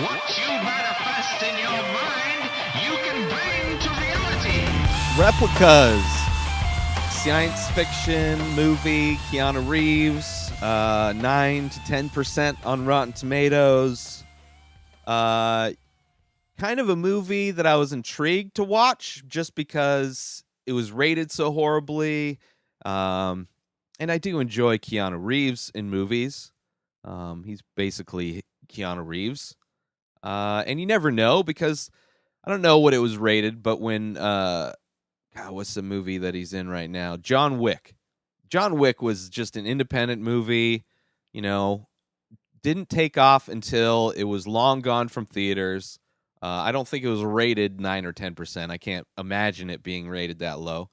What you manifest in your mind, you can bring to reality. Replicas, science fiction movie, Keanu Reeves, 9 to 10% on Rotten Tomatoes. Kind of a movie that I was intrigued to watch just because it was rated so horribly. And I do enjoy Keanu Reeves in movies. He's basically Keanu Reeves. And you never know because I don't know what it was rated, but when God, what's the movie that he's in right now? John Wick. John Wick was just an independent movie, didn't take off until it was long gone from theaters. I don't think it was rated 9 or 10%. I can't imagine it being rated that low.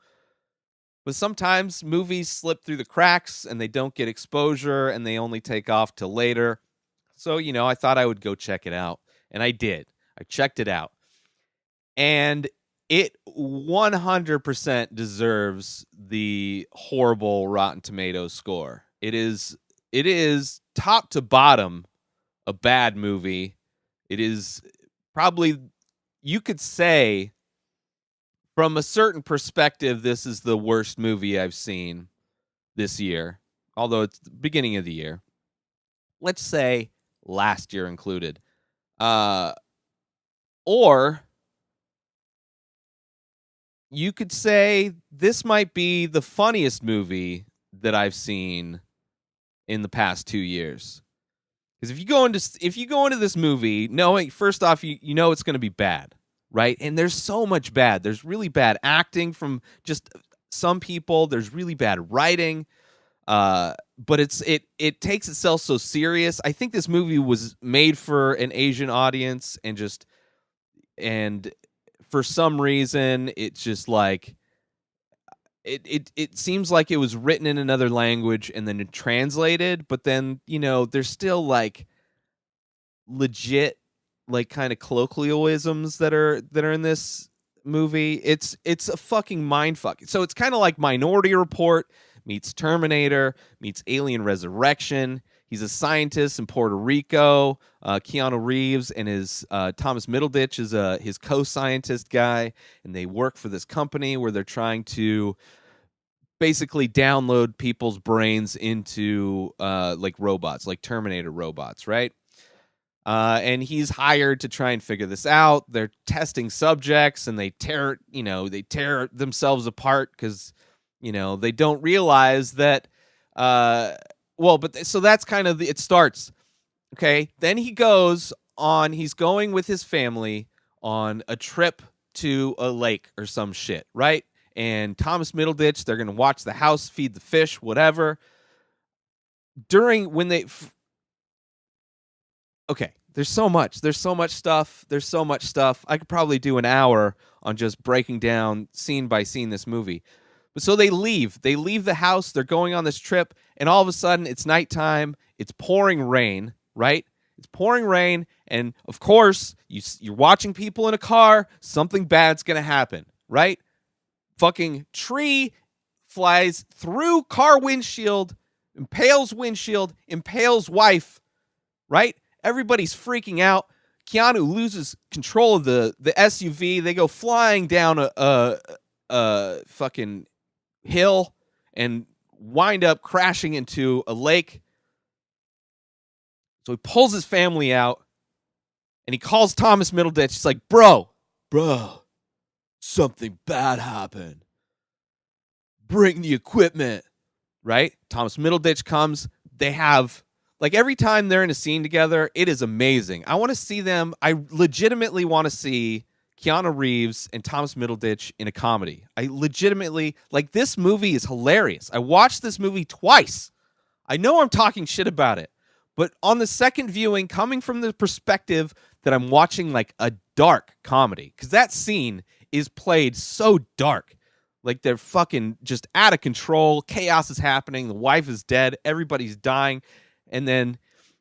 But sometimes movies slip through the cracks and they don't get exposure and they only take off till later. So, I thought I would go check it out. And I did. I checked it out. And it 100% deserves the horrible Rotten Tomatoes score. It is top to bottom a bad movie. It is probably, you could say, from a certain perspective, this is the worst movie I've seen this year, although it's the beginning of the year. Let's say last year included. Or you could say this might be the funniest movie that I've seen in the past 2 years. Because if you go into this movie knowing, first off, you know it's going to be bad, right? And there's so much bad. There's really bad acting from just some people. There's really bad writing. But it takes itself so serious. I think this movie was made for an Asian audience, and for some reason it's just like it seems like it was written in another language and then translated, but then there's still like legit like kind of colloquialisms that are in this movie. It's a fucking mindfuck. So it's kind of like Minority Report meets Terminator meets Alien Resurrection. He's a scientist in Puerto Rico. Keanu Reeves and his Thomas Middleditch is his co-scientist guy, and they work for this company where they're trying to basically download people's brains into like robots, like Terminator robots, right? And he's hired to try and figure this out. They're testing subjects, and they tear themselves apart because they don't realize that. So that's kind of it starts. Okay, then he's going with his family on a trip to a lake or some shit, right? And Thomas Middleditch, they're going to watch the house, feed the fish, whatever. Okay, there's so much stuff. I could probably do an hour on just breaking down scene by scene this movie. But so they leave the house, they're going on this trip, and all of a sudden it's nighttime, it's pouring rain, right? It's pouring rain, and of course, you're watching people in a car, something bad's gonna happen, right? Fucking tree flies through car windshield, impales wife, right? Everybody's freaking out. Keanu loses control of the SUV. They go flying down a fucking hill and wind up crashing into a lake. So he pulls his family out and he calls Thomas Middleditch. He's like, bro, something bad happened. Bring the equipment, right? Thomas Middleditch comes. They have, like, every time they're in a scene together, it is amazing. I want to see them. I legitimately want to see Keanu Reeves and Thomas Middleditch in a comedy. I legitimately, like, this movie is hilarious. I watched this movie twice. I know I'm talking shit about it, but on the second viewing, coming from the perspective that I'm watching like a dark comedy, because that scene is played so dark. Like, they're fucking just out of control. Chaos is happening. The wife is dead. Everybody's dying. And then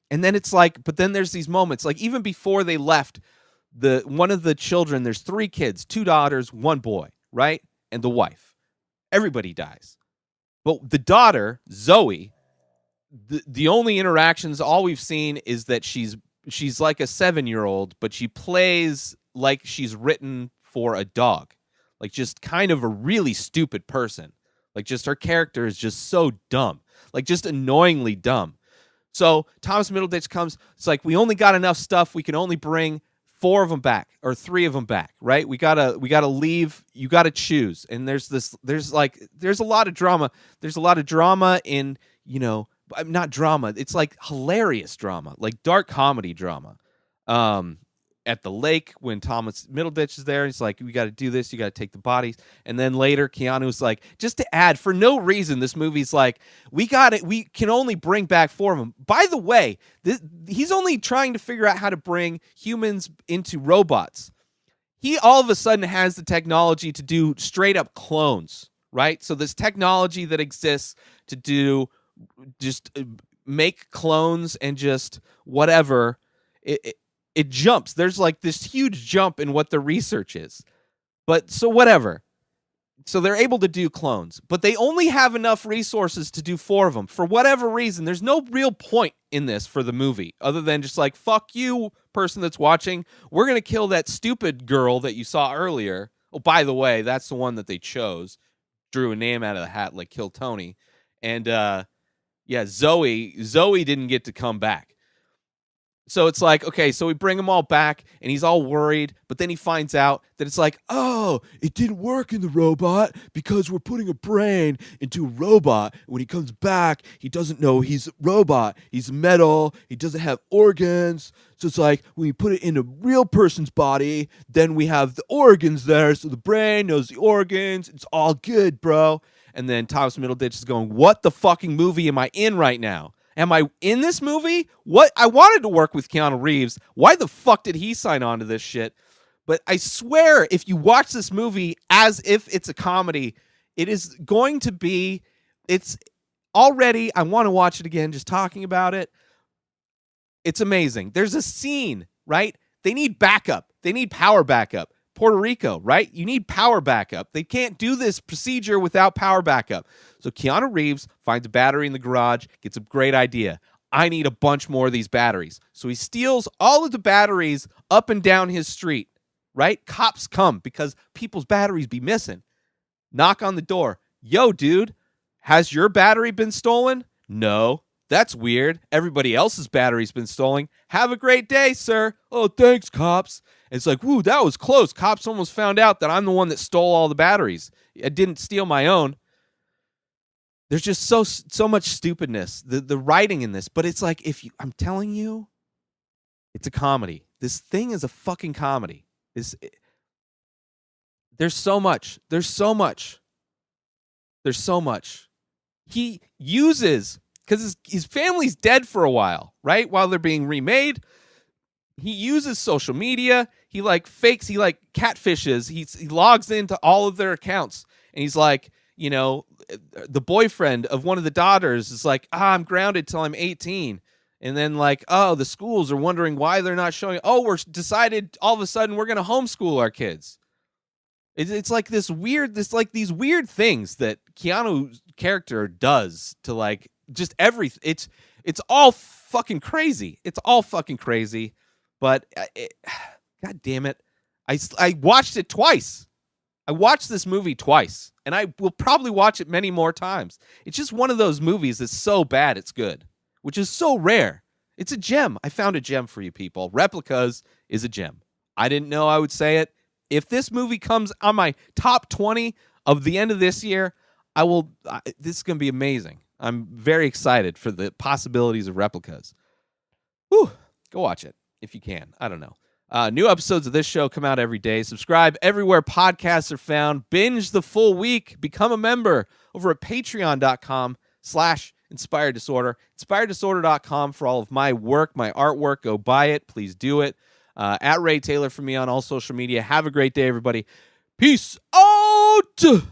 it's like, but then there's these moments, like even before they left, one of the children, there's 3 kids, 2 daughters, 1 boy, right? And the wife. Everybody dies. But the daughter, Zoe, the only interactions, all we've seen is that she's she's like a 7-year-old, but she plays like she's written for a dog. Like just kind of a really stupid person. Like just her character is just so dumb. Like just annoyingly dumb. So Thomas Middleditch comes. It's like, we only got enough stuff. We can only bring 4 of them back or 3 of them back, right? We gotta leave. You gotta choose. And there's a lot of drama. There's a lot of drama in, not drama. It's like hilarious drama, like dark comedy drama. At the lake when Thomas Middleditch is there, he's like, we got to do this. You got to take the bodies. And then later, Keanu's like, just to add, for no reason, this movie's like, we got it. We can only bring back 4 of them. By the way, he's only trying to figure out how to bring humans into robots. He all of a sudden has the technology to do straight up clones, right? So this technology that exists to do just make clones and just whatever, it jumps. There's like this huge jump in what the research is. But so whatever. So they're able to do clones, but they only have enough resources to do 4 of them. For whatever reason, there's no real point in this for the movie other than just like, fuck you, person that's watching. We're going to kill that stupid girl that you saw earlier. Oh, by the way, that's the one that they chose. Drew a name out of the hat, like Kill Tony. And Zoe didn't get to come back. So it's like, okay, so we bring them all back, and he's all worried, but then he finds out that it's like, oh, it didn't work in the robot because we're putting a brain into a robot. When he comes back, he doesn't know he's a robot. He's metal. He doesn't have organs. So it's like, when we put it in a real person's body, then we have the organs there, so the brain knows the organs. It's all good, bro. And then Thomas Middleditch is going, what the fucking movie am I in right now? Am I in this movie? What? I wanted to work with Keanu Reeves. Why the fuck did he sign on to this shit? But I swear, if you watch this movie as if it's a comedy, it is going to be, it's already, I want to watch it again, just talking about it. It's amazing. There's a scene, right? They need backup. They need power backup. Puerto Rico, right? You need power backup. They can't do this procedure without power backup. So Keanu Reeves finds a battery in the garage, gets a great idea. I need a bunch more of these batteries. So he steals all of the batteries up and down his street, right? Cops come because people's batteries be missing. Knock on the door. Yo, dude, has your battery been stolen? No. That's weird. Everybody else's battery's been stolen. Have a great day, sir. Oh, thanks, cops. It's like, woo, that was close. Cops almost found out that I'm the one that stole all the batteries. I didn't steal my own. There's just so much stupidness. The writing in this, but it's like, I'm telling you, it's a comedy. This thing is a fucking comedy. There's so much. There's so much. There's so much. He uses, because his family's dead for a while, right? While they're being remade. He uses social media. He fakes, he catfishes. He logs into all of their accounts. And he's like, the boyfriend of one of the daughters is like, I'm grounded till I'm 18. And then the schools are wondering why they're not showing. Oh, we're decided all of a sudden we're going to homeschool our kids. It's like these weird things that Keanu's character does to just everything. It's all fucking crazy. It's all fucking crazy. But God damn it. I watched it twice. I watched this movie twice, and I will probably watch it many more times. It's just one of those movies that's so bad it's good, which is so rare. It's a gem. I found a gem for you people. Replicas is a gem. I didn't know I would say it. If this movie comes on my top 20 of the end of this year, this is going to be amazing. I'm very excited for the possibilities of Replicas. Whew. Go watch it if you can. I don't know. New episodes of this show come out every day. Subscribe everywhere podcasts are found. Binge the full week. Become a member over at patreon.com/inspireddisorder. Inspireddisorder.com for all of my work, my artwork. Go buy it. Please do it. At Ray Taylor for me on all social media. Have a great day, everybody. Peace out.